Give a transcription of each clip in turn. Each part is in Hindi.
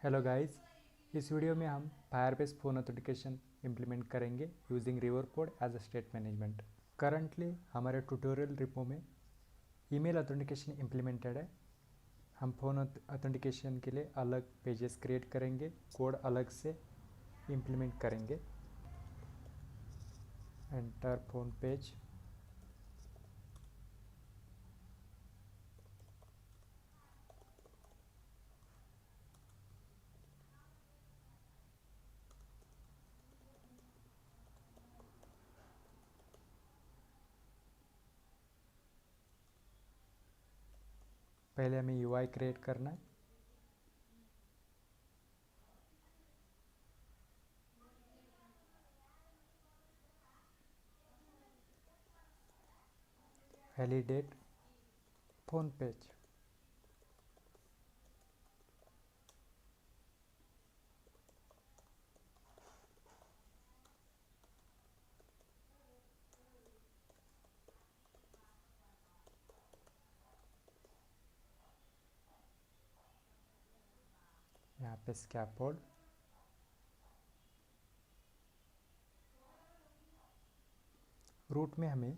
हेलो गाइस, इस वीडियो में हम फायरबेस फ़ोन ऑथेंटिकेशन इम्प्लीमेंट करेंगे using Riverpod as a state management. Currently हमारे ट्यूटोरियल रिपो में ईमेल ऑथेंटिकेशन इम्प्लीमेंटेड है। हम फ़ोन ऑथेंटिकेशन के लिए अलग पेजेस क्रिएट करेंगे, कोड अलग से इम्प्लीमेंट करेंगे। Enter phone page. पहले हमें यूआई क्रिएट करना है। Validate phone page. यहाँ पे स्कैफोल्ड। रूट में हमें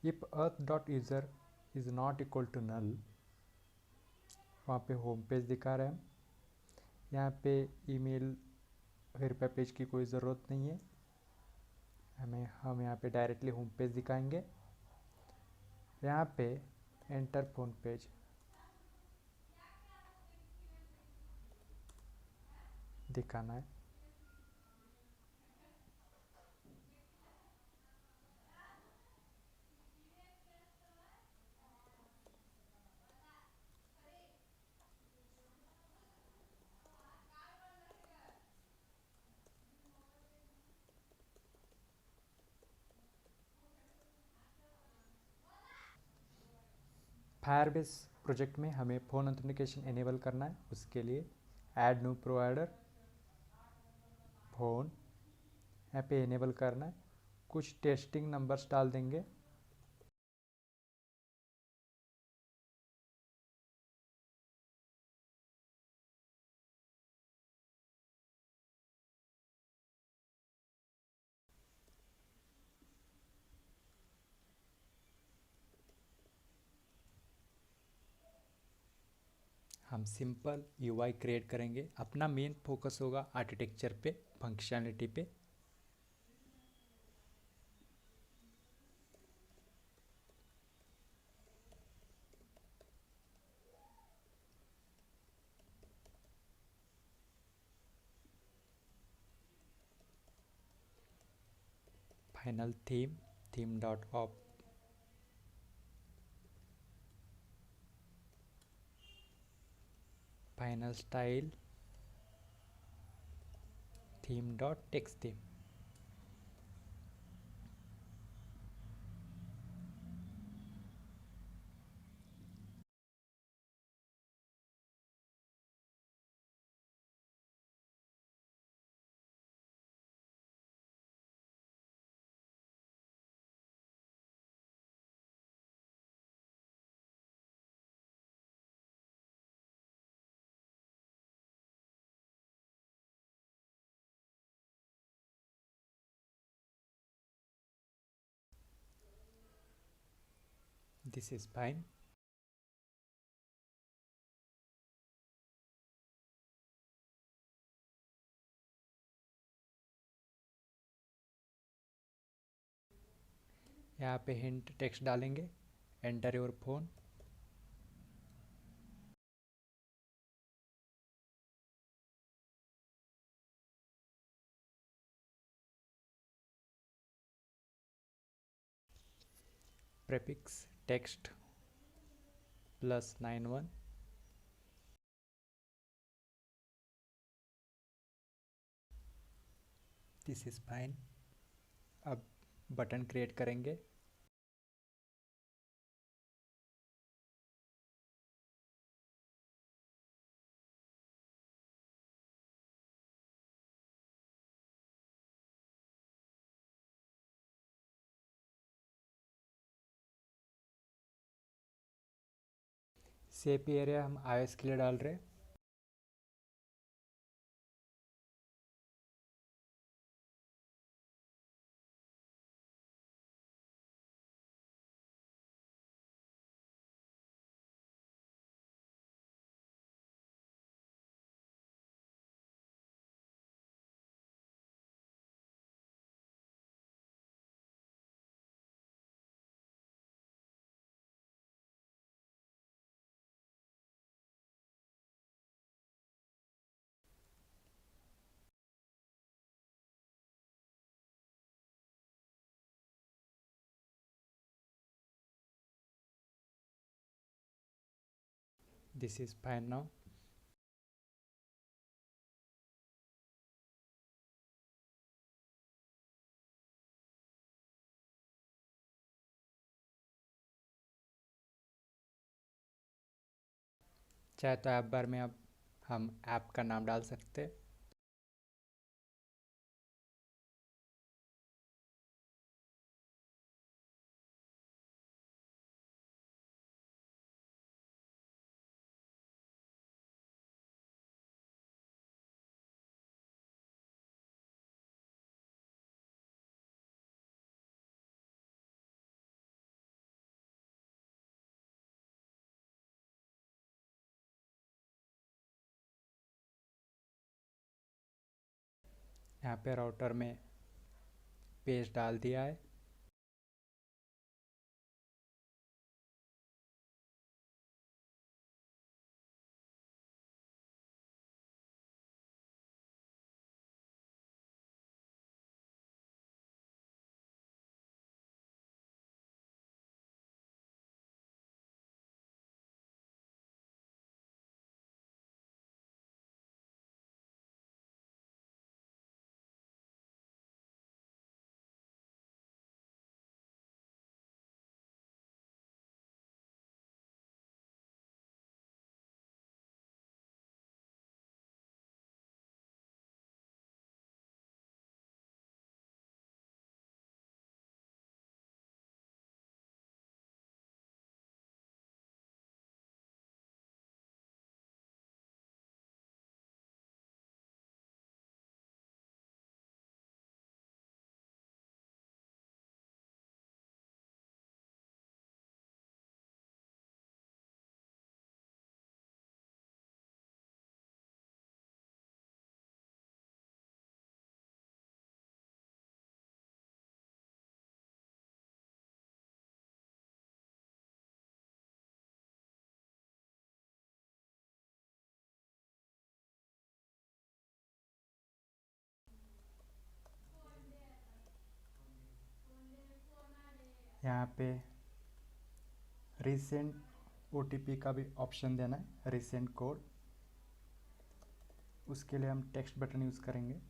if earth.user is not equal to null, वहाँ पे होम पेज दिखा रहे हैं। यहाँ पे ईमेल वेरीफाई पेज की कोई ज़रूरत नहीं है, हम यहाँ पे डायरेक्टली होम पेज दिखाएंगे। यहाँ पे एंटर फोन पेज दिखाना है। फायरबेस प्रोजेक्ट में हमें फ़ोन ऑथेंटिकेशन एनेबल करना है। उसके लिए ऐड न्यू प्रोवाइडर फ़ोन यहाँ पे एनेबल करना है। कुछ टेस्टिंग नंबर्स डाल देंगे। हम सिंपल यूआई क्रिएट करेंगे। अपना मेन फोकस होगा आर्किटेक्चर पे, फंक्शनलिटी पे। Final theme dot op, final style theme dot text theme. This is fine. यहाँ पे हिंट टेक्स्ट डालेंगे, enter your phone. Prefix text +91। This is fine. अब बटन क्रिएट करेंगे। शेप एरिया हम iOS के लिए डाल रहे हैं। This is fine now. चाहे तो ऐप बार में अब हम ऐप का नाम डाल सकते हैं। यहाँ पे राउटर में पेज डाल दिया है। यहाँ पे रिसेंट OTP का भी ऑप्शन देना है, रिसेंट कोड। उसके लिए हम टेक्स्ट बटन यूज़ करेंगे।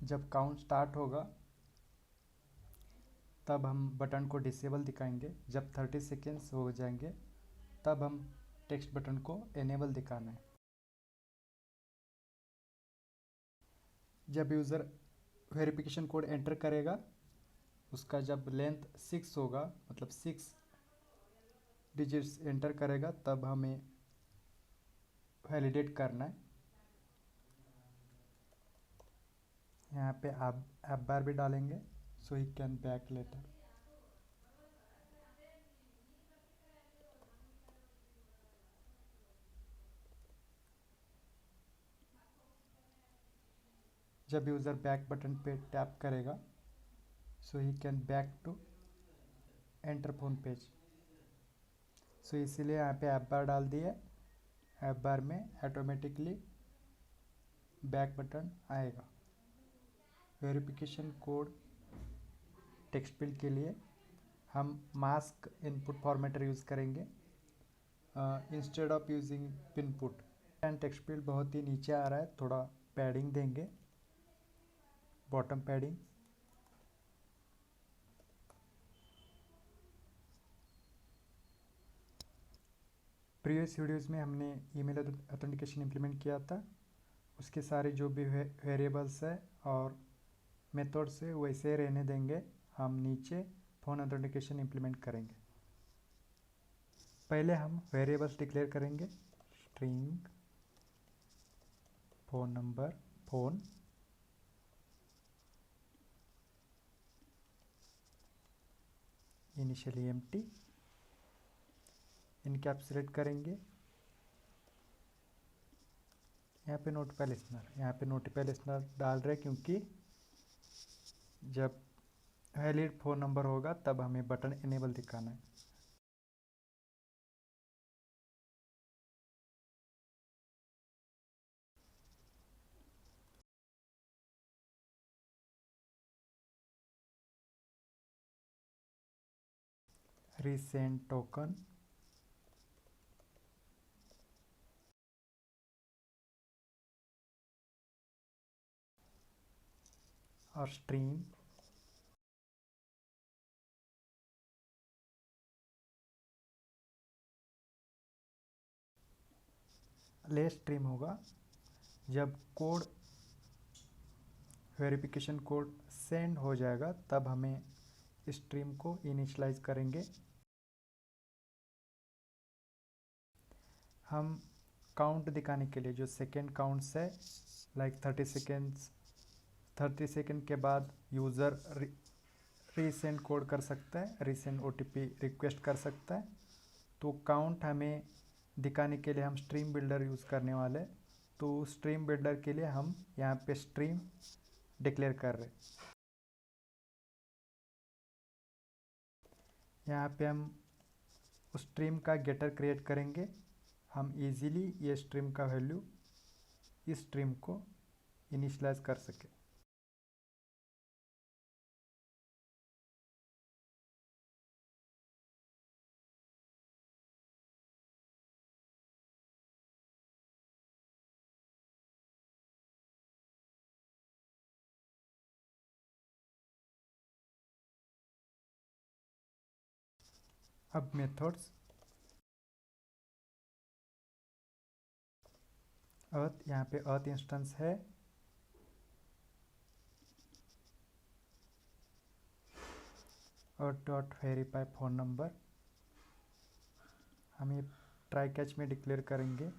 जब काउंट स्टार्ट होगा तब हम बटन को डिसेबल दिखाएंगे। जब 30 सेकेंड्स हो जाएंगे तब हम टेक्स्ट बटन को एनेबल दिखाना है। जब यूज़र वेरिफिकेशन कोड एंटर करेगा, उसका जब लेंथ 6 होगा, मतलब 6 डिजिट्स एंटर करेगा, तब हमें वैलिडेट करना है। यहाँ पे आप ऐप बार भी डालेंगे, so he can back later. जब यूज़र बैक बटन पे टैप करेगा, so he can back to enter phone page. So इसीलिए यहाँ पे ऐप बार डाल दिए। ऐप बार में ऑटोमेटिकली बैक बटन आएगा। वेरिफिकेशन कोड टेक्स्ट फील्ड के लिए हम मास्क इनपुट फॉर्मेटर यूज़ करेंगे instead of using Pinput. And text field बहुत ही नीचे आ रहा है, थोड़ा पैडिंग देंगे, बॉटम पैडिंग। प्रीवियस वीडियोस में हमने ईमेल ऑथेंटिकेशन इम्प्लीमेंट किया था, उसके सारे जो भी वेरिएबल्स है और मेथड्स है वैसे रहने देंगे। हम नीचे फ़ोन ऑथेंटिकेशन इम्प्लीमेंट करेंगे। पहले हम वेरिएबल्स डिक्लेयर करेंगे, string phone number, phone, initially empty, encapsulate करेंगे। यहाँ पे नोटिफाई लिसनर, यहाँ पे नोटिफाई लिसनर डाल रहे क्योंकि जब वैलिड फ़ोन नंबर होगा तब हमें बटन इनेबल दिखाना है। रीसेंट टोकन और स्ट्रीम ले स्ट्रीम होगा जब कोड वेरिफिकेशन कोड सेंड हो जाएगा तब हमें स्ट्रीम को इनिशियलाइज करेंगे। हम काउंट दिखाने के लिए जो सेकेंड काउंट्स है लाइक 30 सेकेंड के बाद यूज़र रीसेंड कोड कर सकता है, रीसेंड ओटीपी रिक्वेस्ट कर सकता है। तो काउंट हमें दिखाने के लिए हम स्ट्रीम बिल्डर यूज़ करने वाले। तो स्ट्रीम बिल्डर के लिए हम यहाँ पे स्ट्रीम डिक्लेयर कर रहे हैं। यहाँ पे हम उस स्ट्रीम का गेटर क्रिएट करेंगे। हम इजीली ये स्ट्रीम का वैल्यू इस स्ट्रीम को इनिशियलाइज कर सके। अब मेथड्स अर्थ, यहाँ पे अर्थ इंस्टेंस है, अर्थ डॉट वेरीफाई फ़ोन नंबर हम ये ट्राई कैच में डिक्लेयर करेंगे।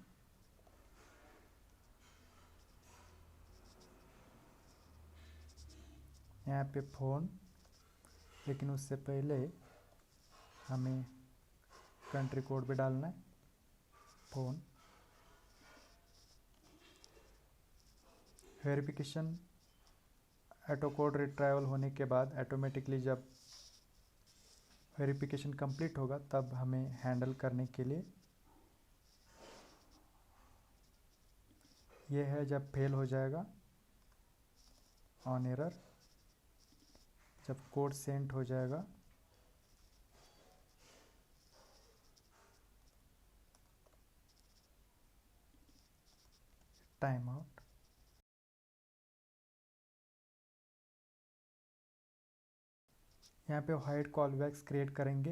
यहाँ पे फ़ोन, लेकिन उससे पहले हमें कंट्री कोड भी डालना है। Phone verification auto code retrieval होने के बाद ऑटोमेटिकली जब वेरिफिकेशन कंप्लीट होगा तब हमें हैंडल करने के लिए ये है जब फेल हो जाएगा ऑन एरर, जब कोड सेंड हो जाएगा टाइम आउट। यहाँ पे वाइड कॉलबैक्स क्रिएट करेंगे।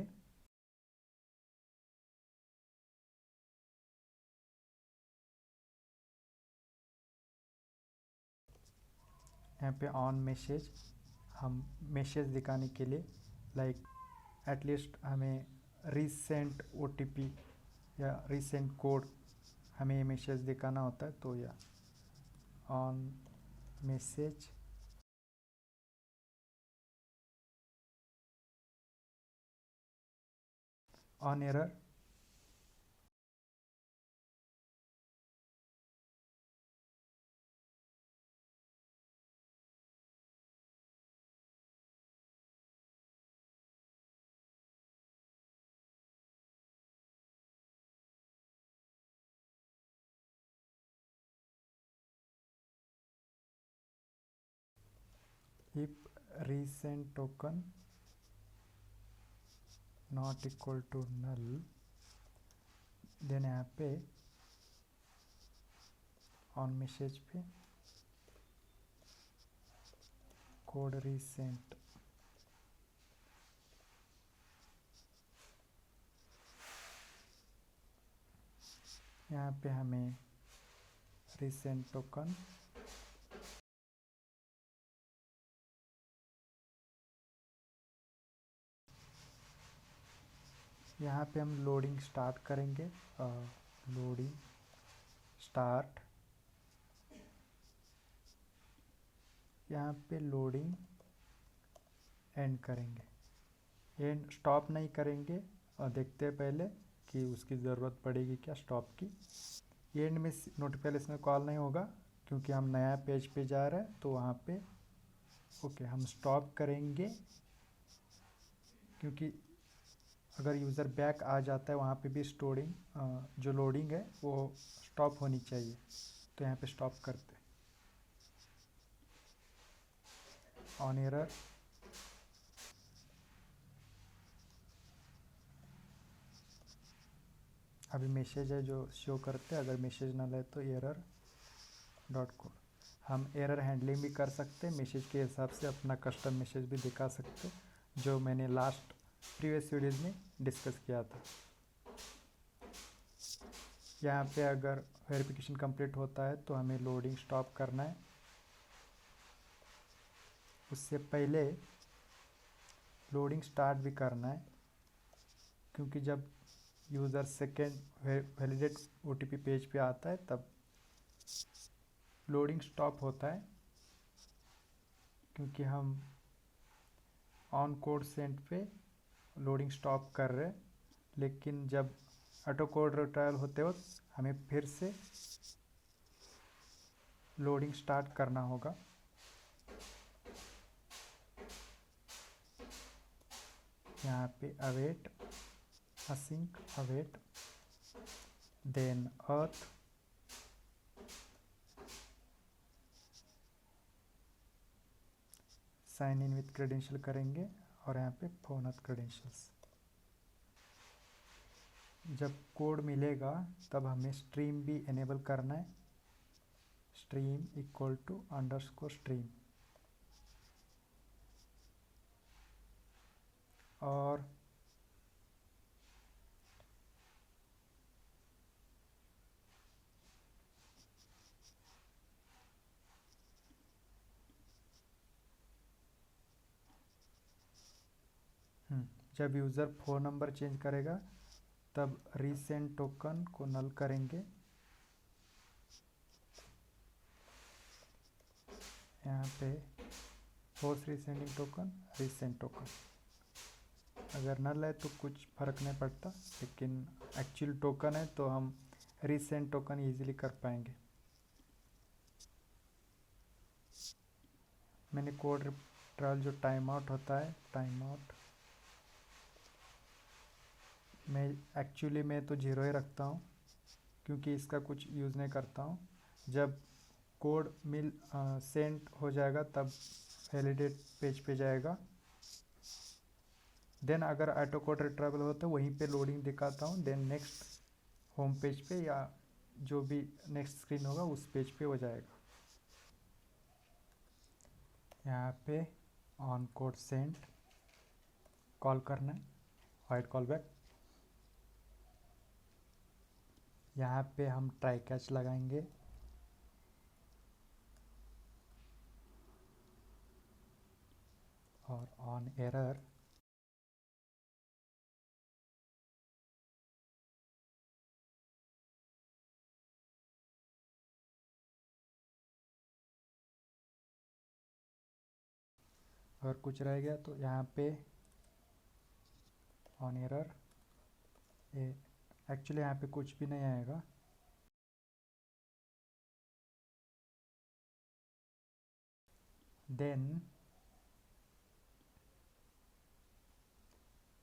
यहाँ पे ऑन मैसेज हम मैसेज दिखाने के लिए लाइक एटलीस्ट हमें रीसेंट ओटीपी या रीसेंट कोड हमें ये मैसेज दिखाना होता है। तो या on message on error if recent token not equal to null, then यहाँ पे ऑन मैसेज पे कोड रीसेंट, यहाँ पे हमें रीसेंट टोकन यहाँ पे हम लोडिंग स्टार्ट करेंगे, लोडिंग स्टार्ट, यहाँ पे लोडिंग एंड करेंगे, एंड स्टॉप नहीं करेंगे। और देखते हैं पहले कि उसकी ज़रूरत पड़ेगी क्या स्टॉप की। एंड में नोटिफिकेशन कॉल नहीं होगा क्योंकि हम नया पेज पे जा रहे हैं, तो वहाँ पे ओके हम स्टॉप करेंगे, क्योंकि अगर यूज़र बैक आ जाता है वहाँ पे भी स्टोरिंग जो लोडिंग है वो स्टॉप होनी चाहिए, तो यहाँ पे स्टॉप करते ऑन एरर। अभी मैसेज है जो शो करते हैं, अगर मैसेज ना ले तो एरर डॉट कोड। हम एरर हैंडलिंग भी कर सकते हैं, मैसेज के हिसाब से अपना कस्टम मैसेज भी दिखा सकते हैं, जो मैंने लास्ट प्रीवियस वीडियोज में डिस्कस किया था। यहाँ पे अगर वेरिफिकेशन कंप्लीट होता है तो हमें लोडिंग स्टॉप करना है। उससे पहले लोडिंग स्टार्ट भी करना है, क्योंकि जब user second validate OTP page पे आता है तब लोडिंग स्टॉप होता है, क्योंकि हम ऑन कोड सेंड पे लोडिंग स्टॉप कर रहे हैं। लेकिन जब ऑटो कोड रिट्रायल होते वक्त हमें फिर से लोडिंग स्टार्ट करना होगा। यहाँ पे await, async await, then auth, sign in with credential करेंगे और यहाँ पे फोन अर्थ क्रेडेंशियल्स। जब कोड मिलेगा तब हमें स्ट्रीम भी इनेबल करना है, stream equal to underscore stream. और जब यूज़र फ़ोन नंबर चेंज करेगा तब रीसेंट टोकन को नल करेंगे। यहाँ पे पोस्ट रीसेंडिंग टोकन, रीसेंट टोकन, अगर नल है तो कुछ फ़र्क नहीं पड़ता, लेकिन एक्चुअल टोकन है तो हम रीसेंट टोकन इजीली कर पाएंगे। मैंने कोड ट्रायल जो टाइम आउट होता है, टाइम आउट मैं एक्चुअली मैं तो 0 ही रखता हूँ, क्योंकि इसका कुछ यूज़ नहीं करता हूँ। जब कोड सेंड हो जाएगा तब वैलिडेट पेज पे जाएगा, देन अगर ऑटो कोड रिट्राइबल हो तो वहीं पे लोडिंग दिखाता हूँ, देन नेक्स्ट होम पेज पे या जो भी नेक्स्ट स्क्रीन होगा उस पेज पे हो जाएगा। यहाँ पे ऑन कोड सेंड कॉल करना है, वाइट कॉल बैक। यहाँ पे हम ट्राई कैच लगाएंगे, और ऑन एरर अगर कुछ रह गया तो यहाँ पे ऑन एरर, एक्चुअली यहाँ पे कुछ भी नहीं आएगा। देन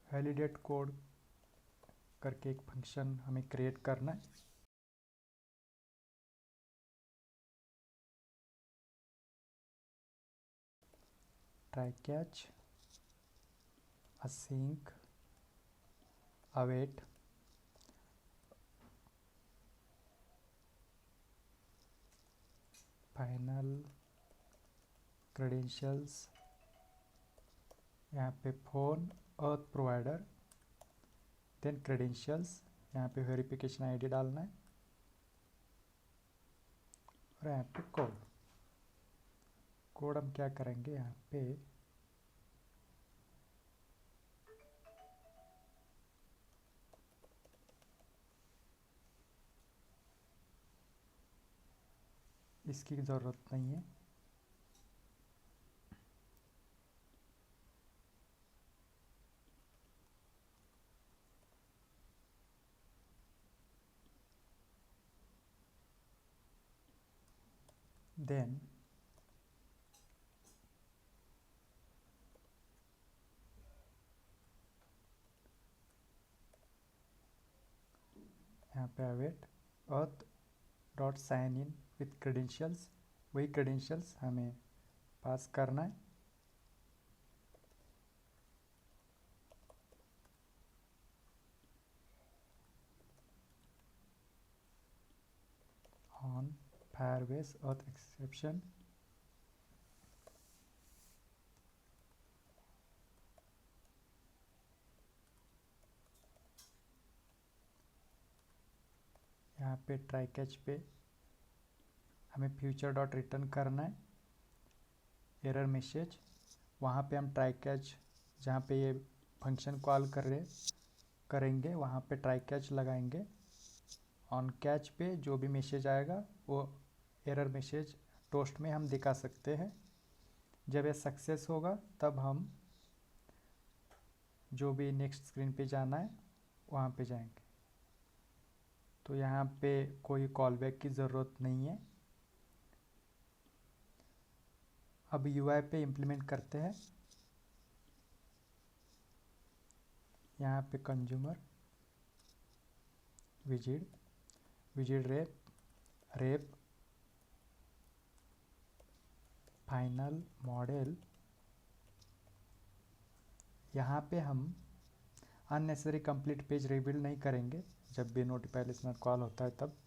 वैलिडेट कोड करके एक फंक्शन हमें क्रिएट करना है। Try catch, async await final credentials, यहाँ पे फ़ोन और प्रोवाइडर, देन क्रेडेंशियल्स, यहाँ पे वेरिफिकेशन आईडी डालना है और यहाँ पे कोड हम क्या करेंगे, यहाँ पे इसकी ज़रूरत नहीं है। देन यहाँ पे await auth dot sign in with credentials, वही क्रेडेंशियल्स हमें पास करना है। ऑन फायरबेस auth एक्सेप्शन, यहाँ पे ट्राई कैच पे हमें फ्यूचर डॉट रिटर्न करना है, एरर मैसेज। वहाँ पे हम ट्राई कैच, जहाँ पे ये फंक्शन कॉल करेंगे वहाँ पे ट्राई कैच लगाएंगे। ऑन कैच पे जो भी मैसेज आएगा वो एरर मैसेज टोस्ट में हम दिखा सकते हैं। जब ये सक्सेस होगा तब हम जो भी नेक्स्ट स्क्रीन पे जाना है वहाँ पे जाएंगे। तो यहाँ पे कोई कॉलबैक की ज़रूरत नहीं है। अब यूआई पे इम्प्लीमेंट करते हैं। यहाँ पे consumer visit rape final model. यहाँ पे हम अननेसेसरी कंप्लीट पेज रिबिल्ड नहीं करेंगे। जब भी नोटिफाई लिस्टनर कॉल होता है तब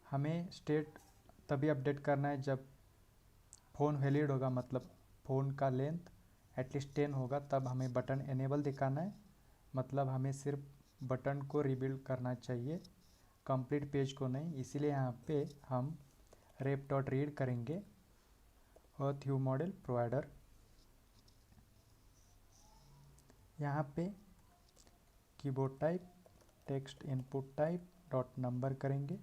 हमें स्टेट तभी अपडेट करना है जब फ़ोन वैलिड होगा, मतलब फ़ोन का लेंथ एटलीस्ट 10 होगा, तब हमें बटन एनेबल दिखाना है। मतलब हमें सिर्फ बटन को रिबिल्ड करना चाहिए, कंप्लीट पेज को नहीं। इसीलिए यहाँ पे हम रेप डॉट रीड करेंगे और थ्यू मॉडल प्रोवाइडर। यहाँ पे keyboard type text input type dot number करेंगे।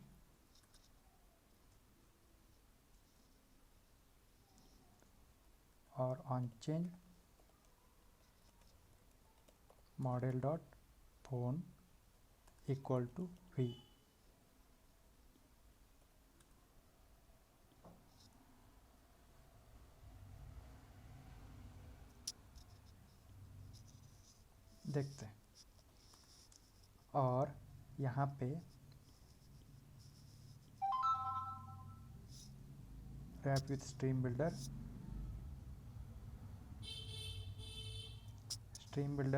और on change model dot phone equal to V. देखते हैं। और यहाँ पे रैप विथ स्ट्रीम बिल्डर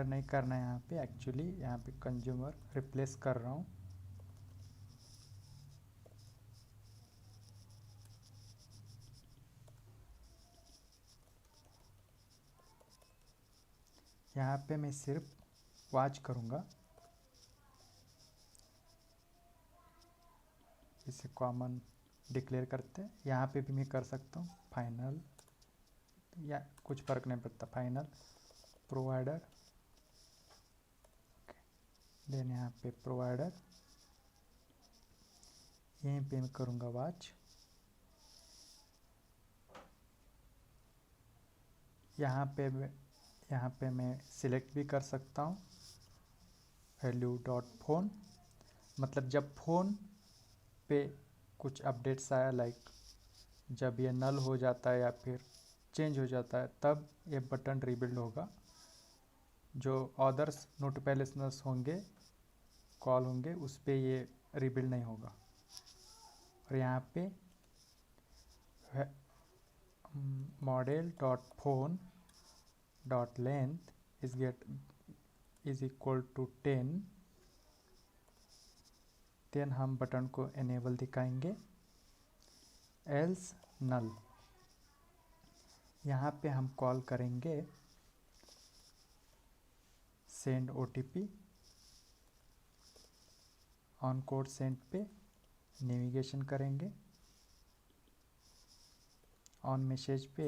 नहीं करना है यहाँ पे। एक्चुअली यहाँ पे कंज्यूमर रिप्लेस कर रहा हूँ। यहाँ पे मैं सिर्फ वॉच करूँगा, इसे कॉमन डिक्लेयर करते हैं। यहाँ पे भी मैं कर सकता हूँ फाइनल, या कुछ फ़र्क नहीं पड़ता, फाइनल प्रोवाइडर। देन यहाँ पे प्रोवाइडर, यहीं पे मैं करूँगा वॉच। यहाँ पे मैं सिलेक्ट भी कर सकता हूँ वैल्यू डॉट फोन। मतलब जब फ़ोन पे कुछ अपडेट्स आया, लाइक जब ये नल हो जाता है या फिर चेंज हो जाता है, तब ये बटन रीबिल्ड होगा। जो अदर्स नोटिफाई लिस्टनर्स होंगे, कॉल होंगे, उस पे ये रीबिल्ड नहीं होगा। और यहाँ पे model dot phone dot length is is equal to 10, then हम बटन को एनेबल दिखाएंगे। एल्स नल, यहाँ पे हम कॉल करेंगे send OTP। On code send पे नेविगेशन करेंगे। ऑन मैसेज पे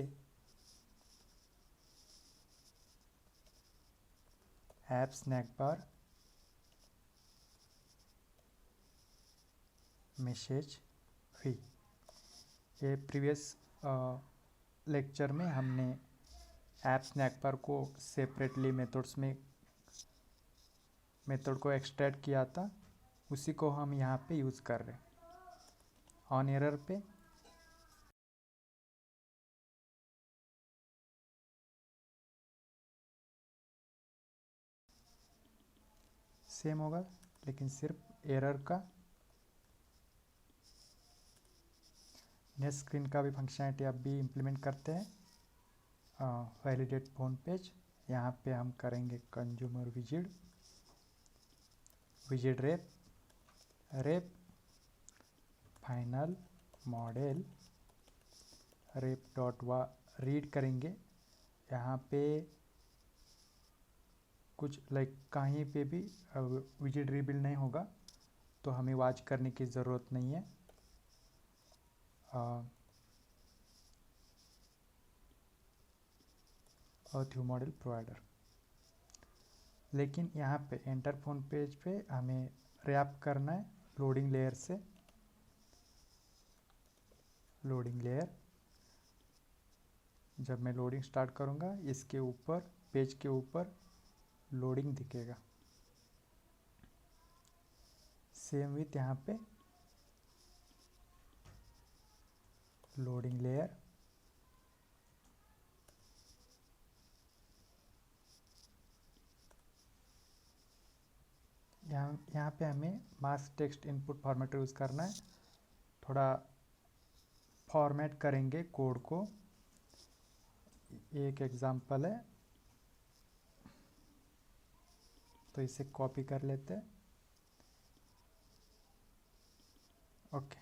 ऐप स्नैक बार मैसेज फी। ये प्रीवियस लेक्चर में हमने ऐप स्नैक बार को सेपरेटली मेथड को एक्सट्रैक्ट किया था, उसी को हम यहाँ पे यूज़ कर रहे हैं। ऑन एरर पे सेम होगा, लेकिन सिर्फ एरर का। नेक्स्ट स्क्रीन का भी फंक्शनैलिटी अब भी इम्प्लीमेंट करते हैं। वैलिडेट फोन पेज, यहाँ पे हम करेंगे consumer visit rape final model rape dot वा रीड करेंगे। यहाँ पे कुछ कहीं पे भी विजिट रीबिल्ड नहीं होगा, तो हमें वॉच करने की ज़रूरत नहीं है। अर्थ व्यू मॉडल प्रोवाइडर, लेकिन यहाँ पे एंटर फोन पेज पे हमें रैप करना है लोडिंग लेयर से। लोडिंग लेयर, जब मैं लोडिंग स्टार्ट करूँगा इसके ऊपर पेज के ऊपर लोडिंग दिखेगा। सेम विथ यहाँ पे लोडिंग लेयर, यहाँ पे हमें mask text input format use करना है। थोड़ा फॉर्मेट करेंगे कोड को। एक एग्जांपल है, तो इसे कॉपी कर लेते हैं। ओके,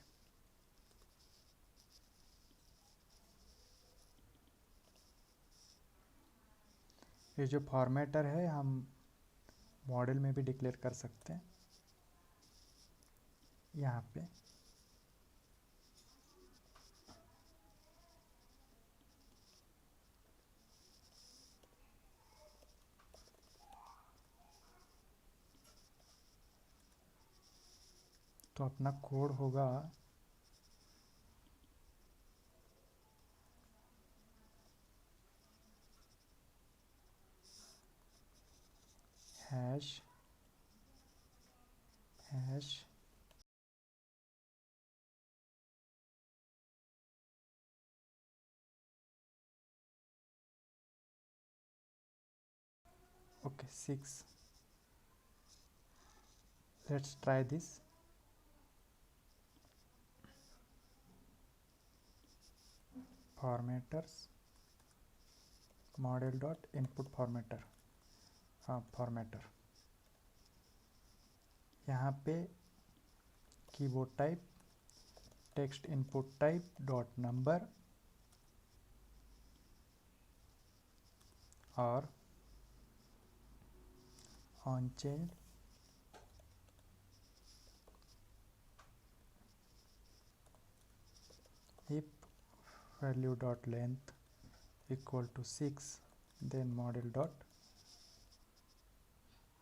ये जो फॉर्मेटर है हम मॉडल में भी डिक्लेयर कर सकते हैं। यहाँ पे तो अपना कोड होगा hash okay 6। Let's try this. Formatters model dot input formatter, हाँ फॉर्मेटर। यहाँ पे keyboard type text input type dot number और on change if value dot length equal to 6, then model dot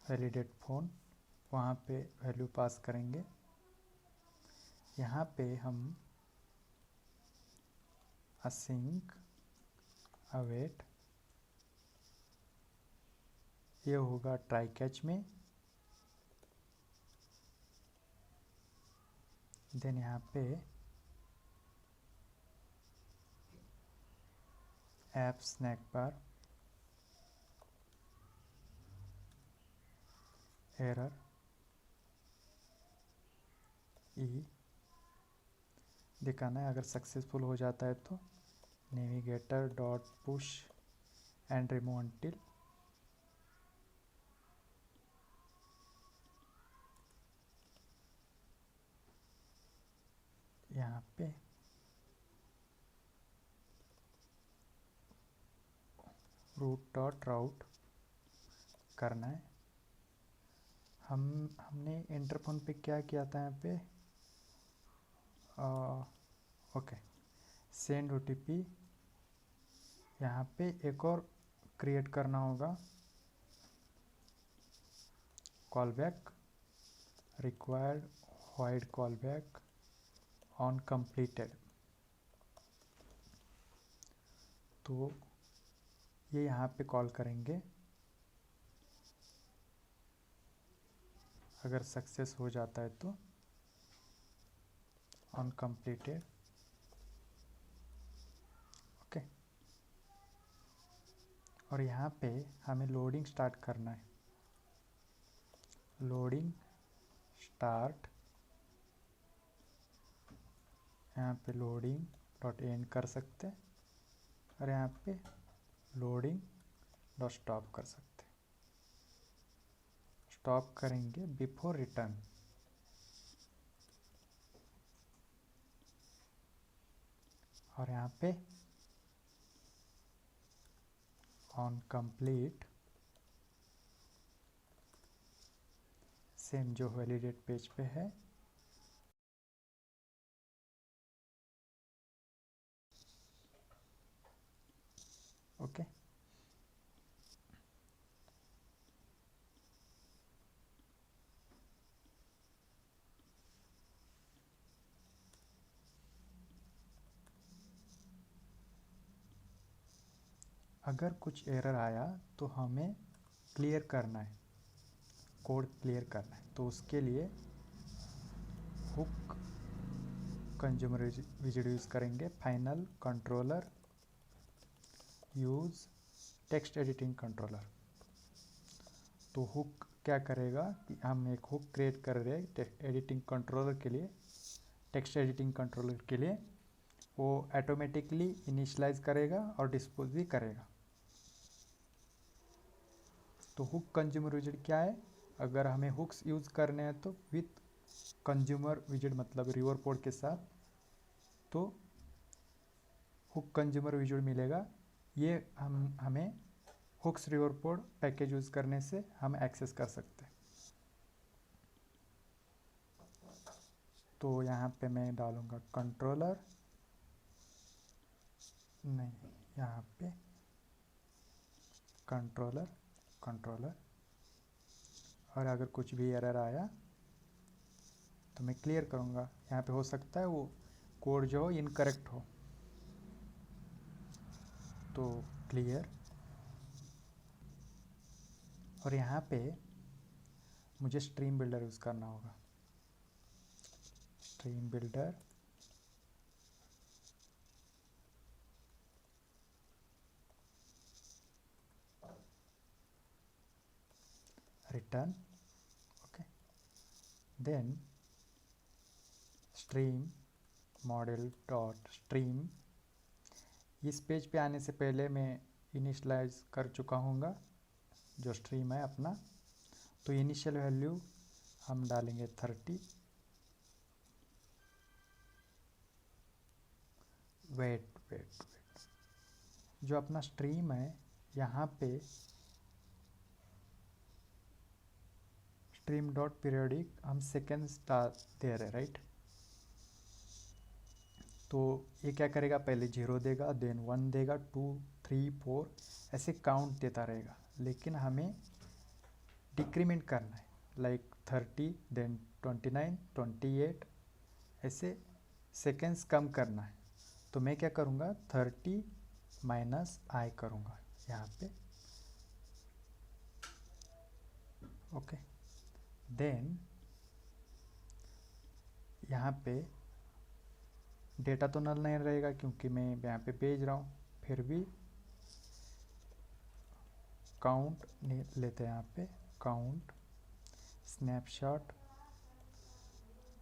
validate phone, वहाँ पे वैल्यू पास करेंगे। यहाँ पे हम async await, ये होगा ट्राई कैच में। देन यहाँ पे ऐप स्नैक बार एरर ई दिखाना है। अगर सक्सेसफुल हो जाता है तो navigator dot push and remove until route करना है। हमने इंटरफोन पे क्या किया था यहाँ पे, ओके, सेंड OTP। यहाँ पे एक और क्रिएट करना होगा, call back required wide call back on completed. तो ये यहाँ पे कॉल करेंगे, अगर सक्सेस हो जाता है तो ऑन कंप्लीटेड, ओके। और यहाँ पे हमें लोडिंग स्टार्ट करना है, लोडिंग स्टार्ट, यहाँ पे लोडिंग डॉट एंड कर सकते हैं और यहाँ पे लोडिंग डॉट स्टॉप कर सकते हैं। स्टॉप करेंगे बिफोर रिटर्न, और यहाँ पे ऑन कंप्लीट सेम जो वैलिडेट पेज पे है, ओके। अगर कुछ एरर आया तो हमें क्लियर करना है, कोड क्लियर करना है। तो उसके लिए हुक कंज्यूमर विजिट यूज़ करेंगे, final controller use text editing controller. तो हुक क्या करेगा कि हम एक हुक क्रिएट कर रहे हैं एडिटिंग कंट्रोलर के लिए, टेक्स्ट एडिटिंग कंट्रोलर के लिए। वो ऑटोमेटिकली इनिशियलाइज करेगा और डिस्पोज भी करेगा। तो हुक कंज्यूमर विजिट क्या है, अगर हमें हुक्स यूज़ करने हैं तो विथ कंज्यूमर विजिट मतलब रिवर पोर्ट के साथ, तो हुक कंज्यूमर विजिट मिलेगा। ये हमें hooks Riverpod package use करने से हम एक्सेस कर सकते हैं। तो यहाँ पे मैं डालूँगा कंट्रोलर, नहीं, यहाँ पे कंट्रोलर, और अगर कुछ भी एरर आया तो मैं क्लियर करूँगा। यहाँ पे हो सकता है वो कोड जो हो इनकरेक्ट हो, तो क्लियर। और यहाँ पे मुझे स्ट्रीम बिल्डर यूज़ करना होगा, stream builder return, okay. Then stream model dot stream. इस पेज पे आने से पहले मैं इनिशियलाइज कर चुका हूँगा जो स्ट्रीम है अपना। तो इनिशियल वैल्यू हम डालेंगे 30, वेट, जो अपना स्ट्रीम है यहाँ पे स्ट्रीम डॉट पीरियोडिक हम सेकेंड्स दे रहे, राइट। तो ये क्या करेगा, पहले 0 देगा, देन 1 देगा, 2 3 4 ऐसे काउंट देता रहेगा। लेकिन हमें डिक्रीमेंट करना है, लाइक 30 देन 29 28 ऐसे सेकेंड्स कम करना है। तो मैं क्या करूँगा, 30 माइनस आई करूँगा यहाँ पे, ओके। देन यहाँ पे डेटा तो नल नहीं रहेगा क्योंकि मैं यहाँ पे भेज रहा हूँ, फिर भी काउंट लेते हैं यहाँ पे, काउंट स्नैपशॉट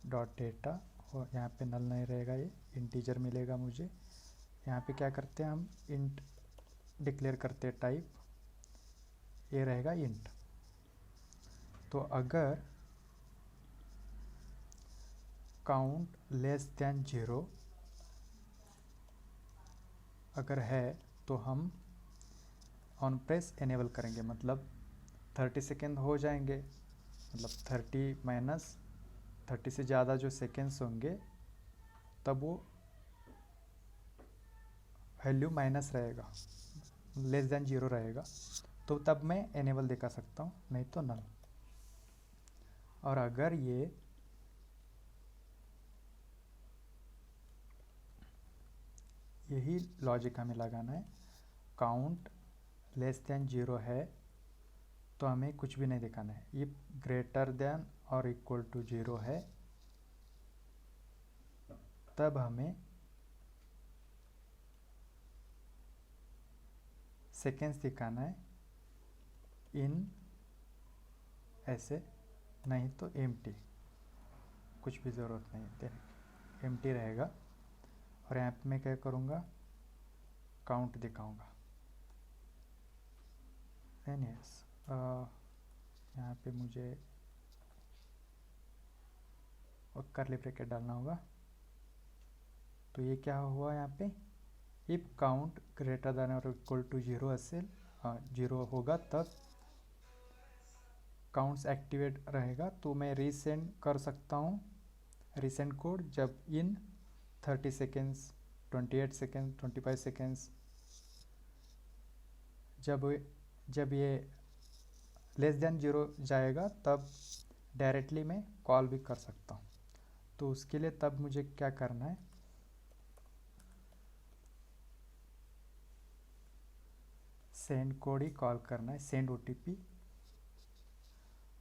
डॉट डेटा, और यहाँ पे नल नहीं रहेगा, ये इंटीजर मिलेगा मुझे। यहाँ पे क्या करते हैं हम, इंट डिक्लेयर करते हैं टाइप, ये रहेगा इंट। तो अगर काउंट लेस दैन 0 अगर है तो हम ऑन प्रेस एनेबल करेंगे, मतलब 30 सेकेंड हो जाएंगे, मतलब 30 माइनस 30 से ज़्यादा जो सेकेंड्स होंगे तब वो वैल्यू माइनस रहेगा, लेस देन 0 रहेगा, तो तब मैं एनेबल दिखा सकता हूँ, नहीं तो नल। और अगर यही लॉजिक हमें लगाना है, काउंट लेस देन 0 है तो हमें कुछ भी नहीं दिखाना है, ये ग्रेटर देन और इक्वल टू 0 है तब हमें सेकेंड्स दिखाना है, इन ऐसे, नहीं तो एम्प्टी, कुछ भी ज़रूरत नहीं है, एम्प्टी रहेगा। और यहाँ पे मैं क्या करूँगा, काउंट दिखाऊँगा। एनीवेज यहाँ पे मुझे कर्ली ब्रैकेट डालना होगा। तो ये क्या हुआ यहाँ पे, इफ काउंट ग्रेटर देन और इक्वल टू 0 असेल 0 होगा तब काउंट्स एक्टिवेट रहेगा, तो मैं रीसेंड कर सकता हूँ रीसेंड कोड जब इन 30 सेकेंड्स 28 सेकेंड्स 25 सेकेंड्स जब ये लेस देन 0 जाएगा तब डायरेक्टली मैं कॉल भी कर सकता हूँ। तो उसके लिए तब मुझे क्या करना है, सेंड कोड ही कॉल करना है, send OTP।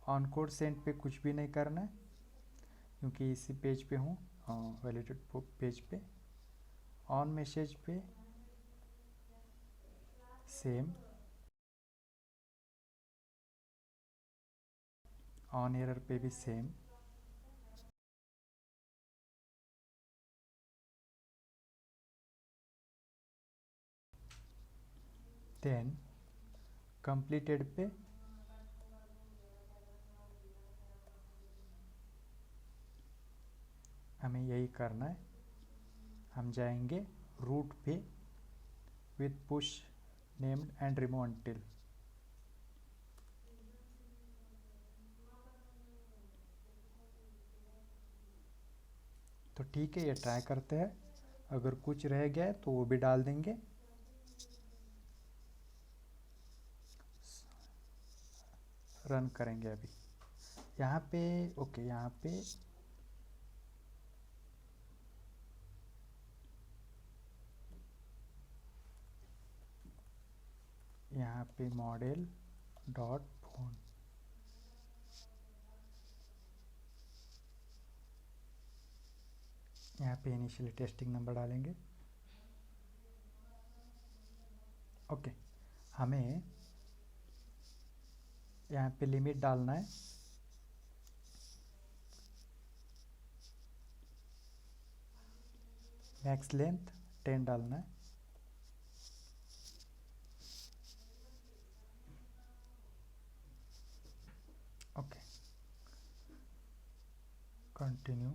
On code send पे कुछ भी नहीं करना है क्योंकि इसी पेज पे हूँ, वैलिडेट पेज पे। ऑन मैसेज पे सेम, ऑन एरर पे भी सेम, देन कंप्लीटेड पे हमें यही करना है, हम जाएंगे रूट पे with push named and remove until. तो ठीक है, ये ट्राई करते हैं, अगर कुछ रह गया है तो वो भी डाल देंगे। रन करेंगे अभी यहाँ पे। ओके, यहाँ पे मॉडल डॉट फोन, यहाँ पे इनिशियली टेस्टिंग नंबर डालेंगे। ओके, हमें यहाँ पे लिमिट डालना है, मैक्स लेंथ 10 डालना है। Okay, continue.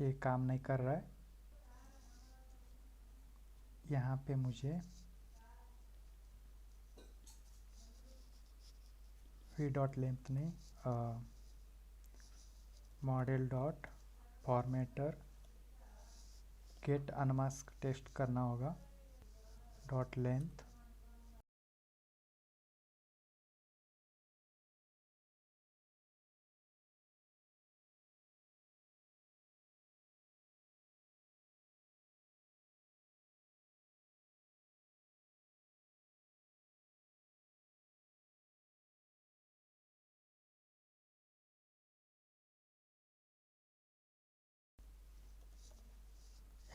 ये काम नहीं कर रहा है, यहाँ पे मुझे वी डॉट लेंथ नहीं, model dot formatter get unmask text करना होगा, डॉट लेंथ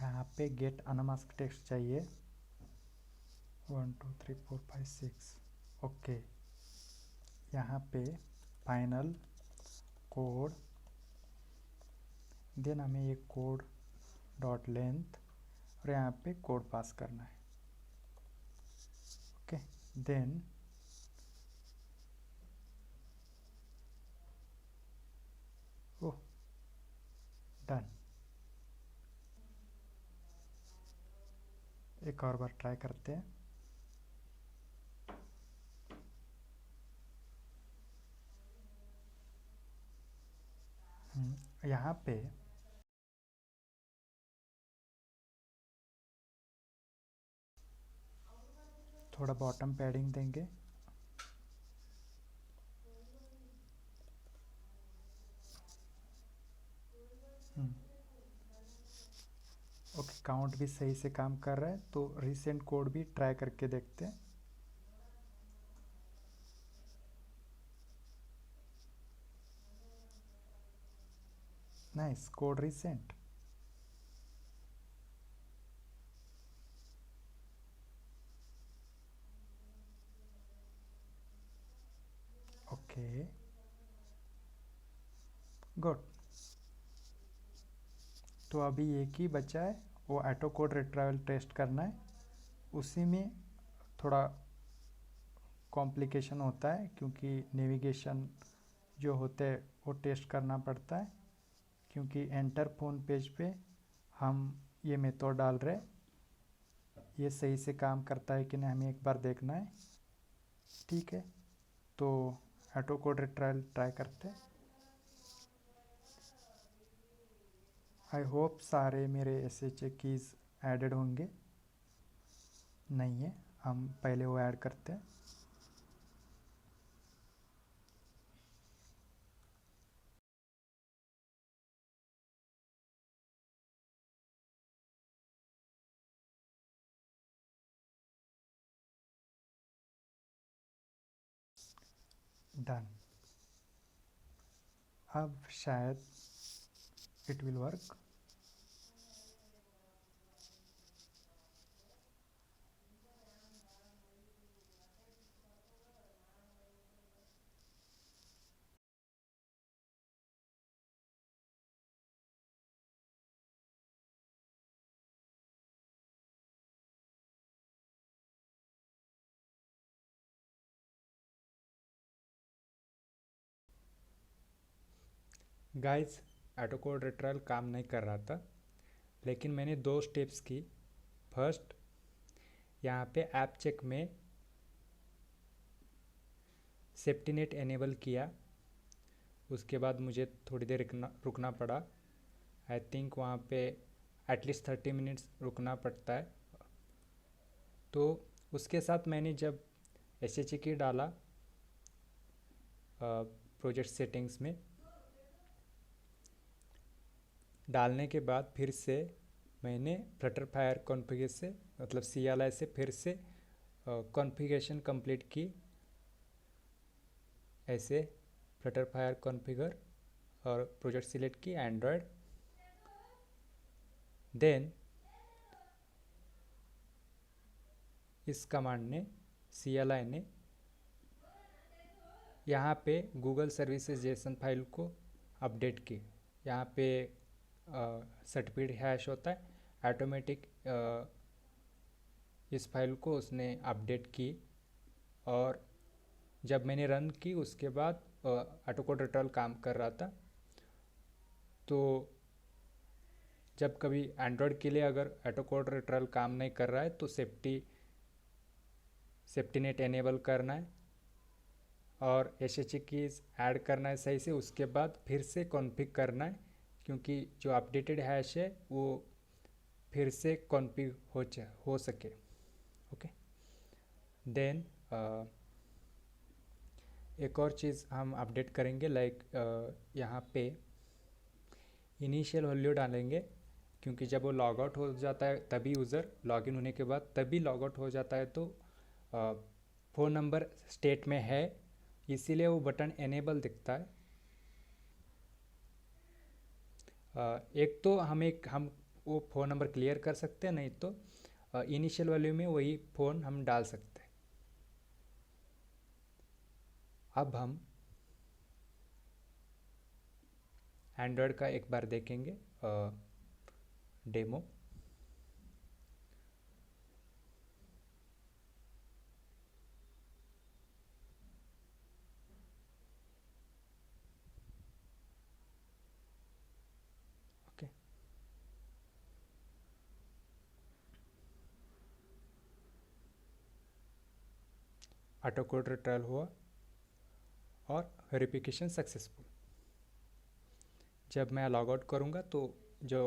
यहाँ पे गेट अनमास्क टेक्स्ट चाहिए 1 2 3 4 5 6। ओके, यहाँ पे फाइनल कोड, देन हमें ये कोड डॉट लेंथ और यहाँ पे कोड पास करना है। ओके, देन ओह डन। एक और बार ट्राई करते हैं। यहाँ पे थोड़ा बॉटम पैडिंग देंगे। ओके, काउंट भी सही से काम कर रहा है, तो रिसेंट कोड भी ट्राई करके देखते हैं। Nice, code recent. Okay, good. तो अभी एक ही बचा है, वो ऑटो कोड रिट्राइवल टेस्ट करना है। उसी में थोड़ा कॉम्प्लिकेशन होता है, क्योंकि नेविगेशन जो होते हैं वो टेस्ट करना पड़ता है, क्योंकि एंटर फोन पेज पे हम ये मेथड डाल रहे, ये सही से काम करता है कि नहीं हमें एक बार देखना है। ठीक है, तो ऑटो कोड रिट्राइवल ट्राई करते हैं। आई होप सारे मेरे SHA कीज़ एडेड होंगे। नहीं है, हम पहले वो ऐड करते हैं। डन। अब शायद it will work. Guys, auto code retrieval काम नहीं कर रहा था, लेकिन मैंने 2 स्टेप्स की। फर्स्ट, यहाँ पे ऐप चेक में सेफ्टी नेट एनेबल किया। उसके बाद मुझे थोड़ी देर रुकना पड़ा। आई थिंक वहाँ पे एटलीस्ट 30 मिनट्स रुकना पड़ता है। तो उसके साथ मैंने जब SHA की डाला प्रोजेक्ट सेटिंग्स में, डालने के बाद फिर से मैंने फ्लटरफायर कॉन्फ़िगर से मतलब CLI से फिर से कॉन्फ़िगरेशन कंप्लीट की। ऐसे फ्लटरफायर कॉन्फ़िगर और प्रोजेक्ट सिलेक्ट की एंड्रॉयड। देन इस कमांड ने CLI ने यहाँ पे गूगल सर्विसेज जेसन फाइल को अपडेट की। यहाँ पे सर्टिफिकेट हैश होता है, ऑटोमेटिक इस फाइल को उसने अपडेट की। और जब मैंने रन की उसके बाद ऑटो कोड रिट्राइवल काम कर रहा था। तो जब कभी एंड्रॉयड के लिए अगर ऑटो कोड रिट्राइवल काम नहीं कर रहा है तो सेफ्टी नेट एनेबल करना है और SHA कीज़ ऐड करना है सही से। उसके बाद फिर से कॉन्फ़िग करना है, क्योंकि जो अपडेटेड हैश है वो फिर से कॉन्फ़िग हो सके। ओके, देन एक और चीज़ हम अपडेट करेंगे, लाइक यहाँ पे इनिशियल वैल्यू डालेंगे, क्योंकि जब वो लॉग आउट हो जाता है तभी यूज़र लॉगिन होने के बाद तभी लॉग आउट हो जाता है, तो फ़ोन नंबर स्टेट में है, इसीलिए वो बटन एनेबल दिखता है। एक तो हम वो फ़ोन नंबर क्लियर कर सकते हैं, नहीं तो इनिशियल वैल्यू में वही फ़ोन हम डाल सकते हैं। अब हम एंड्रॉयड का एक बार देखेंगे demo. Okay, auto code retrieval हुआ और वेरिफिकेशन सक्सेसफुल। जब मैं लॉग आउट करूँगा तो जो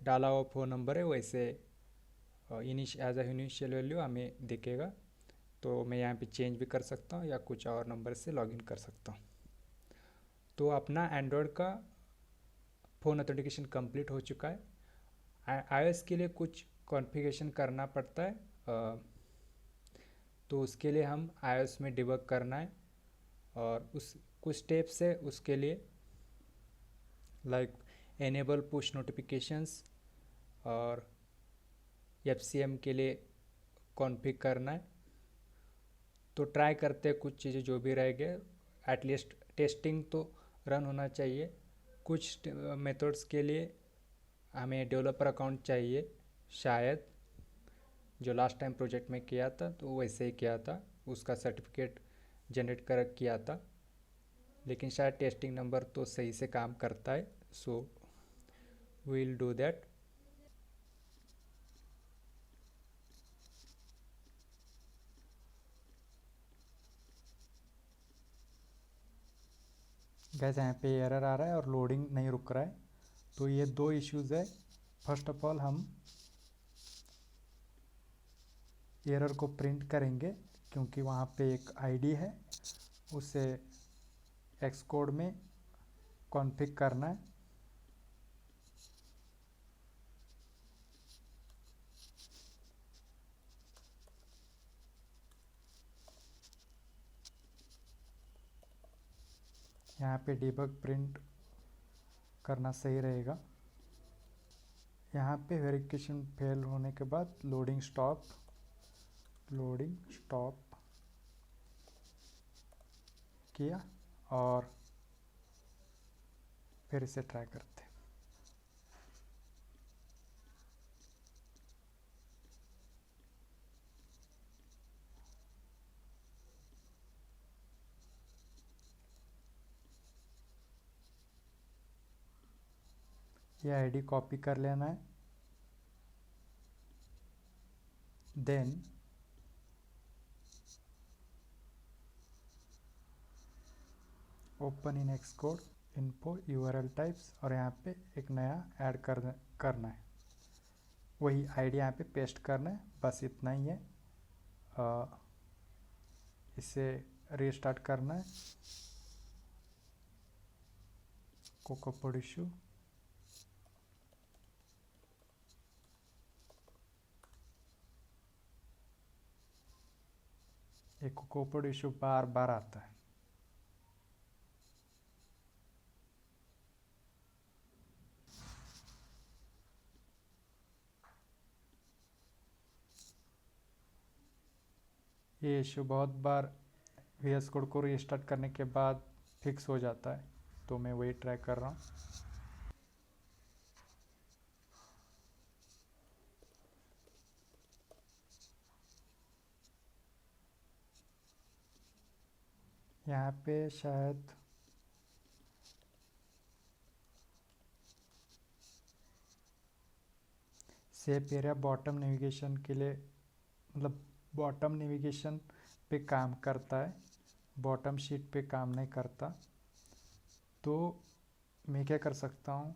डाला हुआ फ़ोन नंबर है वैसे एज अ इनिशियल वैल्यू हमें दिखेगा। तो मैं यहाँ पे चेंज भी कर सकता हूँ या कुछ और नंबर से लॉगिन कर सकता हूँ। तो अपना एंड्रॉयड का फ़ोन ऑथेंटिकेशन कंप्लीट हो चुका है। iOS के लिए कुछ कॉन्फ़िगरेशन करना पड़ता है, तो उसके लिए हम iOS में डिबग करना है और उस कुछ स्टेप्स है उसके लिए, लाइक एनेबल पुश नोटिफिकेशंस और FCM के लिए कॉन्फ़िग करना है। तो ट्राई करते हैं कुछ चीज़ें जो भी रह गए, एटलीस्ट टेस्टिंग तो रन होना चाहिए। कुछ मेथड्स के लिए हमें डेवलपर अकाउंट चाहिए, शायद जो लास्ट टाइम प्रोजेक्ट में किया था तो वैसे ही किया था, उसका सर्टिफिकेट जनरेट कर किया था, लेकिन शायद टेस्टिंग नंबर तो सही से काम करता है। So we will do that. Guess यहाँ पे एरर आ रहा है और लोडिंग नहीं रुक रहा है, तो ये दो इश्यूज़ है। फर्स्ट ऑफ ऑल हम एरर को प्रिंट करेंगे क्योंकि वहाँ पे एक आईडी है, उसे एक्सकोड में कॉन्फ़िग करना है। यहाँ पे डिबग प्रिंट करना सही रहेगा। यहाँ पे वेरिफिकेशन फेल होने के बाद लोडिंग स्टॉप किया और फिर इसे ट्राई करते हैं। ये आईडी कॉपी कर लेना है, then open in Xcode info URL types और यहाँ पे एक नया ऐड करना है, वही आईडी यहाँ पे पेस्ट करना है, बस इतना ही है। इसे रीस्टार्ट करना है। कोकोपोड इशू एक कोकोपोड इशू बार बार आता है। ये इशू बहुत बार VS कोड को रीस्टार्ट करने के बाद फिक्स हो जाता है, तो मैं वही ट्राई कर रहा हूँ। यहाँ पे शायद सेफ एरिया बॉटम नेविगेशन के लिए, मतलब बॉटम नेविगेशन पे काम करता है, बॉटम शीट पे काम नहीं करता। तो मैं क्या कर सकता हूँ,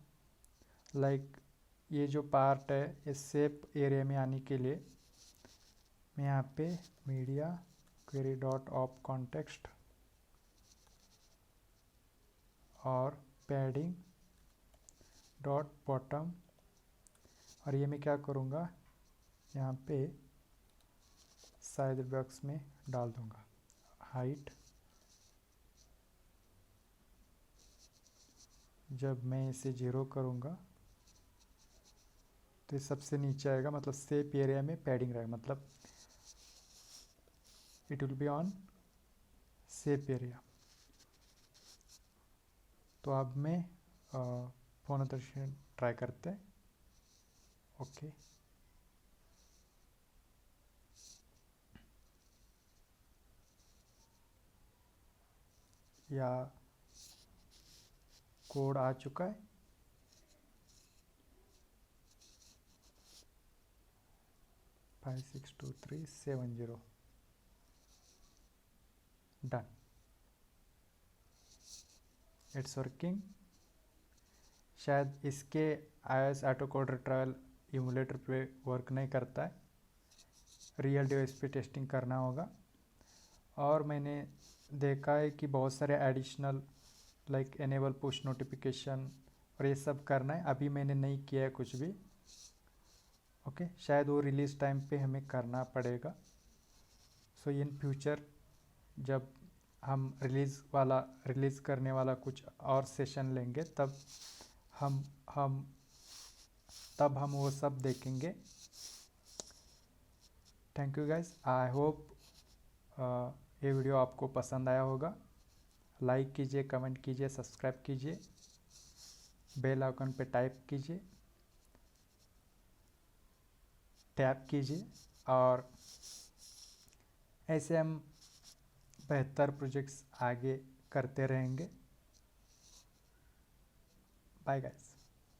लाइक ये जो पार्ट है इस सेफ एरिया में आने के लिए मैं यहाँ पे media query dot of context और पैडिंग डॉट बॉटम, और ये मैं क्या करूँगा यहाँ पे साइड बॉक्स में डाल दूँगा हाइट। जब मैं इसे 0 करूँगा तो ये सबसे नीचे आएगा, मतलब सेफ एरिया में पैडिंग रहेगा, मतलब it will be on safe area. तो अब मैं फ़ोन ऑथेंटिकेशन ट्राई करते हैं। ओके, या कोड आ चुका है। फाइव 6 2 3 7 0। Done, it's working. शायद इसके iOS auto code retrieval emulator पे वर्क नहीं करता है, रियल डिवाइस पे टेस्टिंग करना होगा। और मैंने देखा है कि बहुत सारे additional like enable push notification और ये सब करना है, अभी मैंने नहीं किया है कुछ भी। ओके, शायद वो रिलीज़ टाइम पे हमें करना पड़ेगा। सो इन फ्यूचर जब हम रिलीज़ करने वाला कुछ और सेशन लेंगे तब हम वो सब देखेंगे। Thank you guys, I hope ये वीडियो आपको पसंद आया होगा। लाइक कीजिए, कमेंट कीजिए, सब्सक्राइब कीजिए, बेल आइकन पे टाइप कीजिए, टैप कीजिए, और ऐसे हम बेहतर प्रोजेक्ट्स आगे करते रहेंगे। Bye guys.